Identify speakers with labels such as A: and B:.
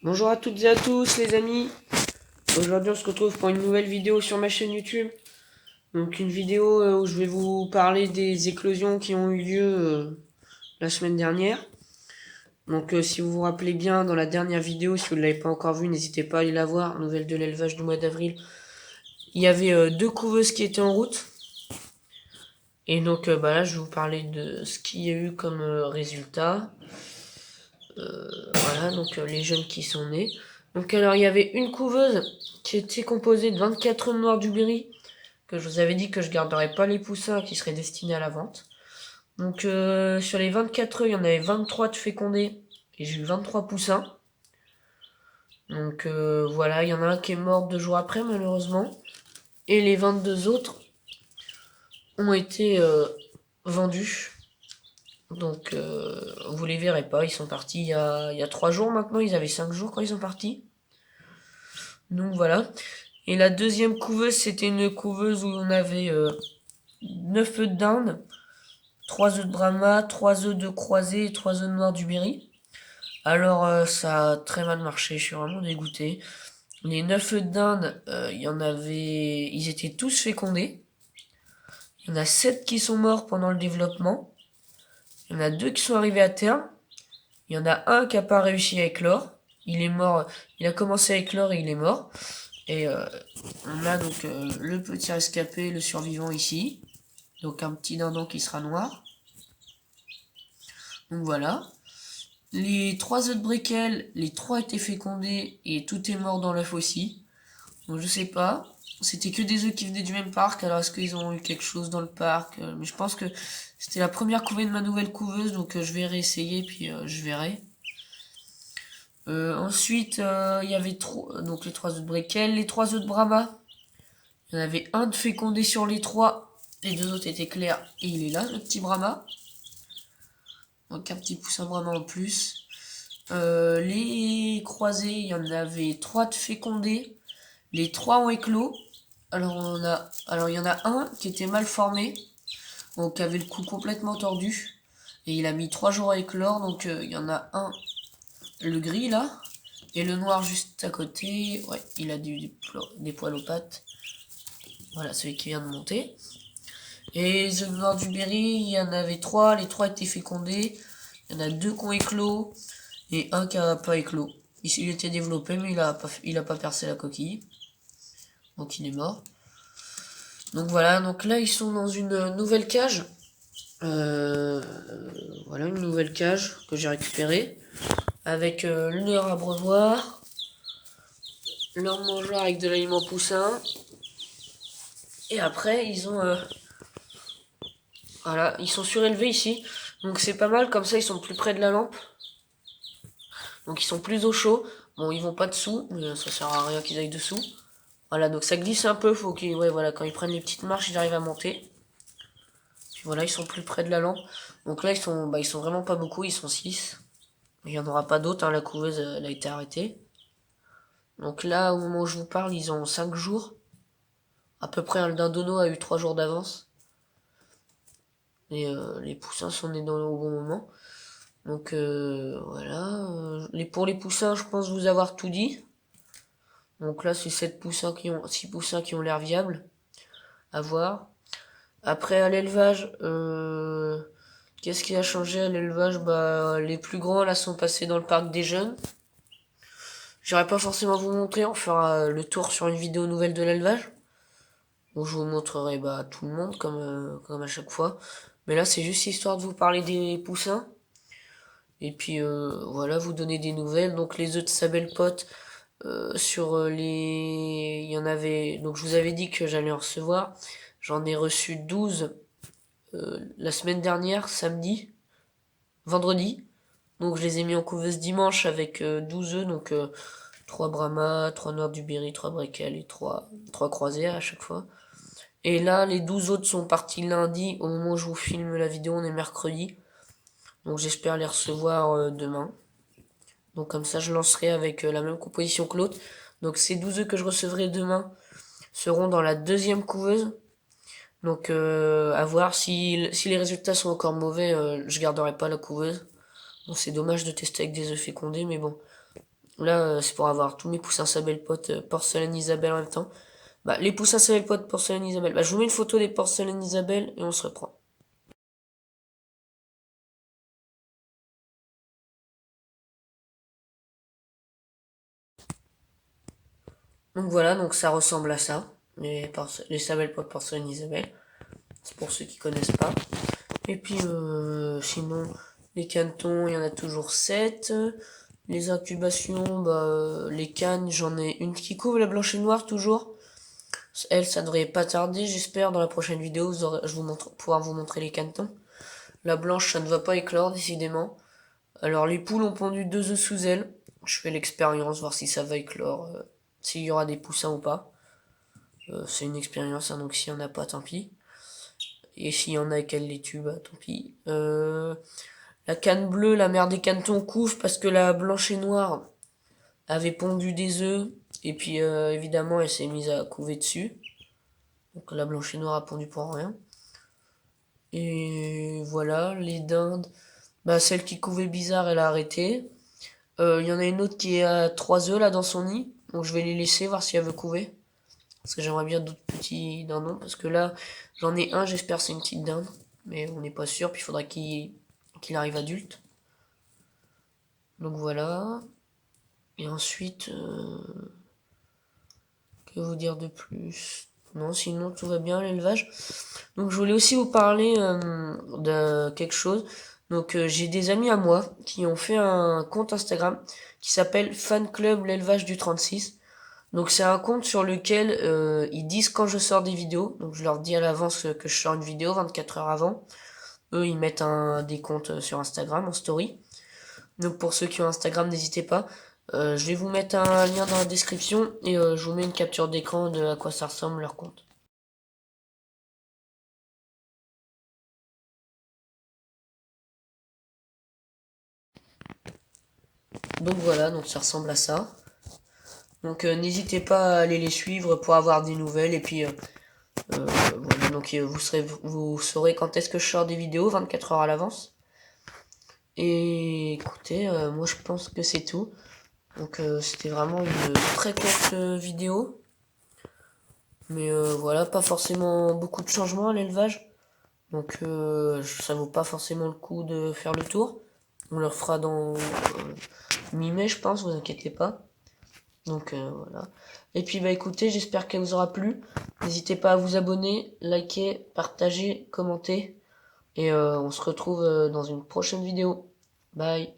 A: Bonjour à toutes et à tous les amis. Aujourd'hui on se retrouve pour une nouvelle vidéo sur ma chaîne YouTube. Donc une vidéo où je vais vous parler des éclosions qui ont eu lieu la semaine dernière. Donc si vous vous rappelez bien, dans la dernière vidéo, si vous ne l'avez pas encore vue, n'hésitez pas à aller la voir. Nouvelle de l'élevage du mois d'avril. Il y avait deux couveuses qui étaient en route. Et donc là je vais vous parler de ce qu'il y a eu comme résultat. Voilà, donc les jeunes qui sont nés. Donc alors il y avait une couveuse qui était composée de 24 œufs noirs du Berry, que je vous avais dit que je garderais pas les poussins qui seraient destinés à la vente. Donc sur les 24 œufs, il y en avait 23 de fécondés et j'ai eu 23 poussins. Donc voilà, il y en a un qui est mort 2 jours après malheureusement. Et les 22 autres ont été vendus. Donc vous les verrez pas, ils sont partis il y a 3 jours maintenant, ils avaient 5 jours quand ils sont partis. Donc voilà. Et la deuxième couveuse, c'était une couveuse où on avait 9 œufs de dinde, 3 œufs de brahma, 3 œufs de croisé et 3 œufs de noir du Berry. Alors ça a très mal marché, je suis vraiment dégoûté. Les 9 œufs de dinde, ils étaient tous fécondés. Il y en a 7 qui sont morts pendant le développement. Il y en a 2 qui sont arrivés à terme. Il y en a un qui n'a pas réussi à éclore. Il est mort, il a commencé à éclore et il est mort. Et on a donc le petit rescapé, le survivant ici. Donc un petit dindon qui sera noir. Donc voilà. Les 3 œufs de Breckel, les 3 étaient fécondés et tout est mort dans l'œuf aussi. Donc je sais pas. C'était que des œufs qui venaient du même parc. Alors est-ce qu'ils ont eu quelque chose dans le parc? Mais je pense que c'était la première couvée de ma nouvelle couveuse. Donc je vais réessayer puis je verrai. Ensuite, il y avait donc les 3 œufs de Breckel, les 3 œufs de Brahma. Il y en avait un de fécondé sur les 3. Les 2 autres étaient clairs. Et il est là, le petit Brahma. Donc un petit poussin Brahma en plus. Les croisés, il y en avait 3 de fécondés. Les 3 ont éclos. Alors il y en a un qui était mal formé. Donc qui avait le cou complètement tordu. Et il a mis 3 jours à éclore. Donc il y en a un, le gris là. Et le noir juste à côté. Ouais, il a des poils aux pattes. Voilà, celui qui vient de monter. Et les œufs noirs du Berry, il y en avait 3. Les 3 étaient fécondés. Il y en a 2 qui ont éclos. Et un qui a pas éclos. Il était développé, mais il a pas percé la coquille. Donc il est mort. Donc voilà, donc là ils sont dans une nouvelle cage. Euh, voilà, une nouvelle cage que j'ai récupérée. Avec leur abreuvoir, leur mangeoire avec de l'aliment poussin. Et après, voilà, ils sont surélevés ici. Donc c'est pas mal, comme ça ils sont plus près de la lampe. Donc ils sont plus au chaud. Bon, ils vont pas dessous, mais ça sert à rien qu'ils aillent dessous. Voilà, donc ça glisse un peu, faut qu'ils, ouais, voilà, quand ils prennent les petites marches, ils arrivent à monter. Puis voilà, ils sont plus près de la lampe. Donc là, ils sont vraiment pas beaucoup, ils sont 6. Il y en aura pas d'autres, hein, la couveuse, elle a été arrêtée. Donc là, au moment où je vous parle, ils ont 5 jours. À peu près, le dindonneau a eu 3 jours d'avance. Et les poussins sont nés au bon moment. Donc voilà. Pour les poussins, je pense vous avoir tout dit. Donc là, c'est 6 poussins qui ont l'air viables à voir. Après, à l'élevage, qu'est-ce qui a changé à l'élevage? Bah, les plus grands, là, sont passés dans le parc des jeunes. J'irai pas forcément vous montrer, on fera le tour sur une vidéo nouvelle de l'élevage. Où je vous montrerai, bah, tout le monde, comme à chaque fois. Mais là, c'est juste histoire de vous parler des poussins. Et puis, voilà, vous donner des nouvelles. Donc, les œufs de sa belle pote, il y en avait, donc je vous avais dit que j'allais en recevoir. J'en ai reçu 12 la semaine dernière, vendredi. Donc je les ai mis en couveuse dimanche avec 12 œufs, donc 3 Brahma, 3 Noirs du Berry, 3 Breckel et trois croisés à chaque fois. Et là, les 12 autres sont partis lundi. Au moment où je vous filme la vidéo, on est mercredi. Donc j'espère les recevoir demain. Donc comme ça, je lancerai avec la même composition que l'autre. Donc ces 12 œufs que je recevrai demain seront dans la deuxième couveuse. Donc à voir si les résultats sont encore mauvais, je garderai pas la couveuse. Bon, c'est dommage de tester avec des œufs fécondés, mais bon. Là, c'est pour avoir tous mes poussins Sabelle Pote Porcelaine Isabelle en même temps. Bah, les poussins Sabelle Pote Porcelaine Isabelle. Bah, je vous mets une photo des Porcelaine Isabelle et on se reprend. Donc voilà, donc ça ressemble à ça. Les Sabelle Pote Porcelaine Isabelle. C'est pour ceux qui connaissent pas. Et puis, sinon, les canetons, il y en a toujours 7. Les incubations, bah, les cannes, j'en ai une qui couvre la blanche et noire toujours. Elle, ça devrait pas tarder, j'espère. Dans la prochaine vidéo, je pouvoir vous montrer les canetons. La blanche, ça ne va pas éclore, décidément. Alors, les poules ont pondu 2 œufs sous elles. Je fais l'expérience, voir si ça va éclore, s'il y aura des poussins ou pas. C'est une expérience, hein, donc s'il y en a pas, tant pis. Et s'il y en a et qu'elle les tue, bah tant pis. La canne bleue, la mère des canetons couve parce que la blanche et noire avait pondu des œufs. Et puis évidemment, elle s'est mise à couver dessus. Donc la blanche et noire a pondu pour rien. Et voilà, les dindes. Bah, celle qui couvait bizarre, elle a arrêté. Il y en a une autre qui est à 3 œufs là dans son nid. Donc je vais les laisser voir si elle veut couver. Parce que j'aimerais bien d'autres petits dindons. Parce que là, j'en ai un, j'espère c'est une petite dinde. Mais on n'est pas sûr, puis il faudra qu'il arrive adulte. Donc voilà. Et ensuite, que vous dire de plus? Non, sinon tout va bien l'élevage. Donc je voulais aussi vous parler de quelque chose. Donc j'ai des amis à moi qui ont fait un compte Instagram qui s'appelle Fan Club l'élevage du 36. Donc c'est un compte sur lequel ils disent quand je sors des vidéos. Donc je leur dis à l'avance que je sors une vidéo 24 heures avant. Eux ils mettent des comptes sur Instagram en story. Donc pour ceux qui ont Instagram, n'hésitez pas. Je vais vous mettre un lien dans la description et je vous mets une capture d'écran de à quoi ça ressemble leur compte. Donc voilà, donc ça ressemble à ça. Donc n'hésitez pas à aller les suivre pour avoir des nouvelles et puis voilà, donc vous saurez quand est-ce que je sors des vidéos 24 heures à l'avance. Et écoutez, moi je pense que c'est tout. Donc c'était vraiment une très courte vidéo. Mais voilà, pas forcément beaucoup de changements à l'élevage. Donc ça vaut pas forcément le coup de faire le tour. On le refera dans mi-mai, je pense, vous inquiétez pas. Donc voilà. Et puis bah écoutez, j'espère qu'elle vous aura plu. N'hésitez pas à vous abonner, liker, partager, commenter. Et on se retrouve dans une prochaine vidéo. Bye.